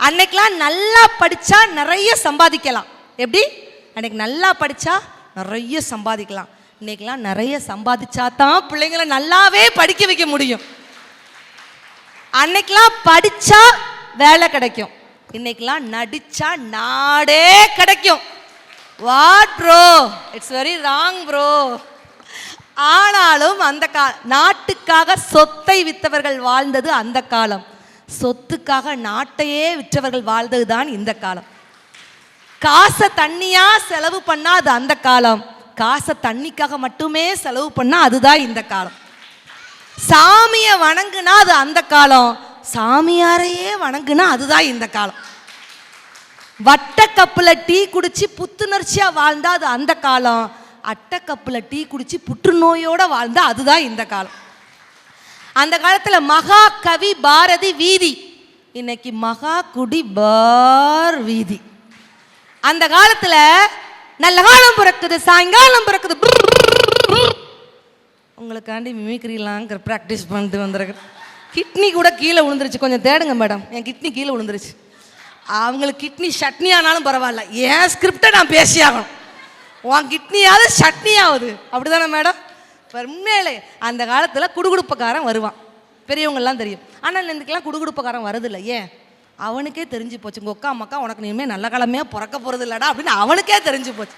அன்னைக்கெல்லாம் நல்லா படித்தா நிறைய சம்பாதிக்கலாம். எப்படி? அன்னைக்கு நல்லா படித்தா நிறைய சம்பாதிக்கலாம். இன்னைக்கெல்லாம் நிறைய சம்பாதிச்சா தான் பிள்ளைங்களை நல்லாவே படிக்க வைக்க முடியும். அன்னைக்கெல்லாம் படித்தா வேலை கிடைக்கும், இன்னைக்கெல்லாம் நடிச்சா நாடே கிடைக்கும். What bro, it's very wrong bro. ஆனாலும் அந்த நாட்டுக்காக சொத்தை விற்றவர்கள் வாழ்ந்தது அந்த காலம், சொத்துக்காக நாட்டையே விற்றவர்கள் வாழ்ந்தது தான் இந்த காலம். காசை தண்ணியா செலவு பண்ணா அது அந்த காலம், காசை தண்ணிக்காக மட்டுமே செலவு பண்ணா அதுதான் இந்த காலம். சாமியை வணங்குனா அது அந்த காலம், சாமியாரையே வணங்குனா அதுதான் இந்த காலம். வட்ட கப்புல டீ குடிச்சு புத்துணர்ச்சியா வாழ்ந்தா அது அந்த காலம், அட்டை கப்புல டீ குடிச்சு புற்றுநோயோட வாழ்ந்தா அதுதான் இந்த காலம். அந்த காலத்துல மகா கவி பாரதி வீதி, இன்னைக்கு மகா குடி பார் வீதி. அந்த காலத்துல நல்ல காலம் பிறக்குது சாயங்காலம் பிறக்குது, உங்களுக்காண்டி மிமிக்ரிலாம் ப்ராக்டிஸ் பண்ணிட்டு வந்துருக்கு. கிட்னி கூட கீழே விழுந்துருச்சு, கொஞ்சம் தேடுங்க மேடம், என் கிட்னி கீழே விழுந்துருச்சு. அவங்களுக்கு கிட்னி சட்னி ஆனாலும் பரவாயில்ல, என் ஸ்கிரிப்டை நான் பேசி ஆகணும். உன் கிட்னியாவது சட்னி ஆகுது, அப்படிதானே மேடம்? உண்மையிலே அந்த காலத்தில் குடுகுடுப்பக்காரன் வருவான், பெரியவங்கெல்லாம் தெரியும். ஆனால் இன்றைக்கெல்லாம் குடுகுடுப்பக்காரன் வரதில்லை. ஏன்? அவனுக்கே தெரிஞ்சு போச்சு, உங்கள் அக்கா அம்மாக்கா உனக்கு இனிமேல் நல்ல காலமே பிறக்க போகிறது இல்லடா அப்படின்னு அவனுக்கே தெரிஞ்சு போச்சு.